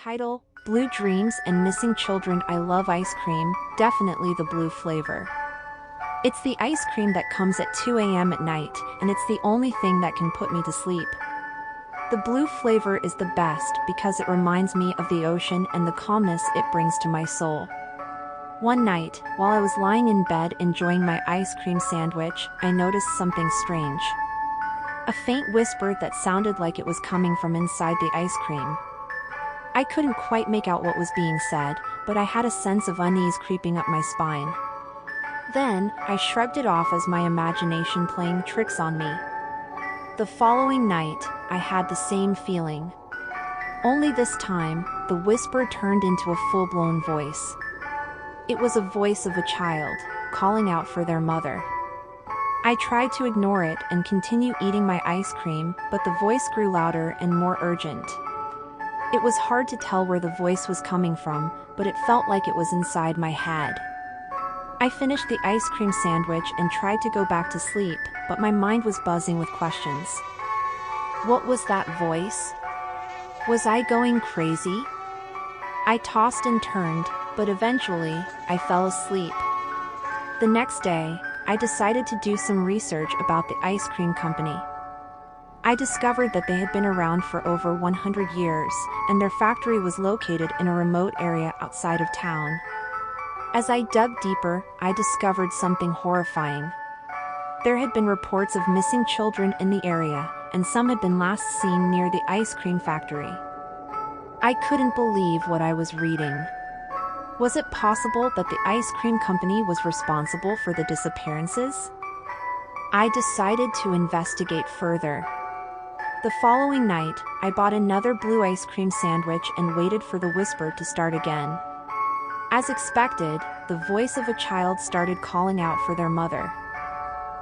Title: Blue Dreams and Missing Children. I love ice cream, definitely the blue flavor. It's the ice cream that comes at 2 a.m. at night, and it's the only thing that can put me to sleep. The blue flavor is the best because it reminds me of the ocean and the calmness it brings to my soul. One night, while I was lying in bed enjoying my ice cream sandwich, I noticed something strange. A faint whisper that sounded like it was coming from inside the ice cream. I couldn't quite make out what was being said, but I had a sense of unease creeping up my spine. Then, I shrugged it off as my imagination playing tricks on me. The following night, I had the same feeling. Only this time, the whisper turned into a full-blown voice. It was a voice of a child, calling out for their mother. I tried to ignore it and continue eating my ice cream, but the voice grew louder and more urgent. It was hard to tell where the voice was coming from, but it felt like it was inside my head. I finished the ice cream sandwich and tried to go back to sleep, but my mind was buzzing with questions. What was that voice? Was I going crazy? I tossed and turned, but eventually, I fell asleep. The next day, I decided to do some research about the ice cream company. I discovered that they had been around for over 100 years, and their factory was located in a remote area outside of town. As I dug deeper, I discovered something horrifying. There had been reports of missing children in the area, and some had been last seen near the ice cream factory. I couldn't believe what I was reading. Was it possible that the ice cream company was responsible for the disappearances? I decided to investigate further. The following night, I bought another blue ice cream sandwich and waited for the whisper to start again. As expected, the voice of a child started calling out for their mother.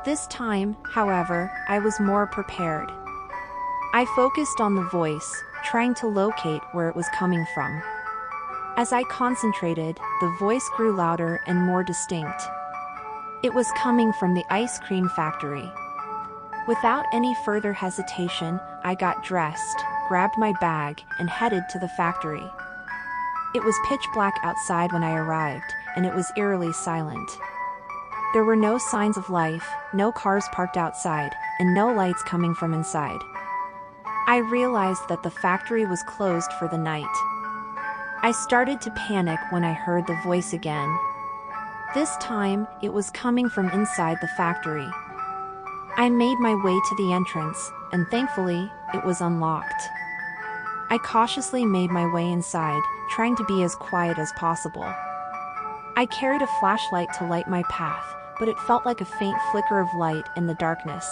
This time, however, I was more prepared. I focused on the voice, trying to locate where it was coming from. As I concentrated, the voice grew louder and more distinct. It was coming from the ice cream factory. Without any further hesitation, I got dressed, grabbed my bag, and headed to the factory. It was pitch black outside when I arrived, and it was eerily silent. There were no signs of life, no cars parked outside, and no lights coming from inside. I realized that the factory was closed for the night. I started to panic when I heard the voice again. This time, it was coming from inside the factory. I made my way to the entrance, and thankfully, it was unlocked. I cautiously made my way inside, trying to be as quiet as possible. I carried a flashlight to light my path, but it felt like a faint flicker of light in the darkness.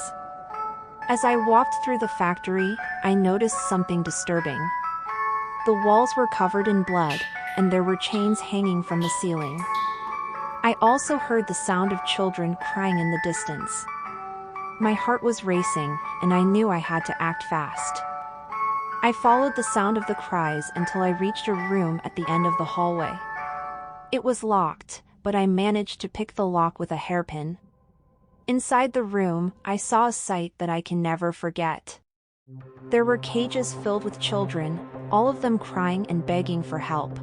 As I walked through the factory, I noticed something disturbing. The walls were covered in blood, and there were chains hanging from the ceiling. I also heard the sound of children crying in the distance. My heart was racing, and I knew I had to act fast. I followed the sound of the cries until I reached a room at the end of the hallway. It was locked, but I managed to pick the lock with a hairpin. Inside the room, I saw a sight that I can never forget. There were cages filled with children, all of them crying and begging for help.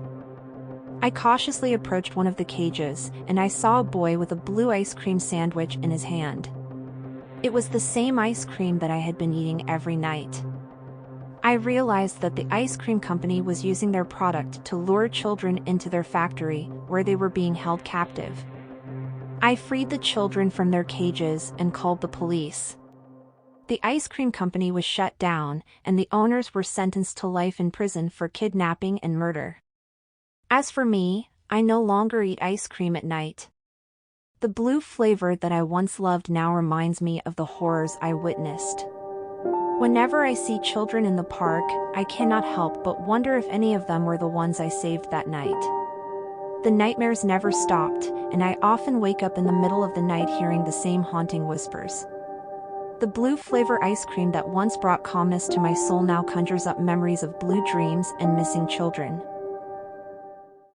I cautiously approached one of the cages, and I saw a boy with a blue ice cream sandwich in his hand. It was the same ice cream that I had been eating every night. I realized that the ice cream company was using their product to lure children into their factory, where they were being held captive. I freed the children from their cages and called the police. The ice cream company was shut down, and the owners were sentenced to life in prison for kidnapping and murder. As for me, I no longer eat ice cream at night. The blue flavor that I once loved now reminds me of the horrors I witnessed. Whenever I see children in the park, I cannot help but wonder if any of them were the ones I saved that night. The nightmares never stopped, and I often wake up in the middle of the night hearing the same haunting whispers. The blue flavor ice cream that once brought calmness to my soul now conjures up memories of blue dreams and missing children.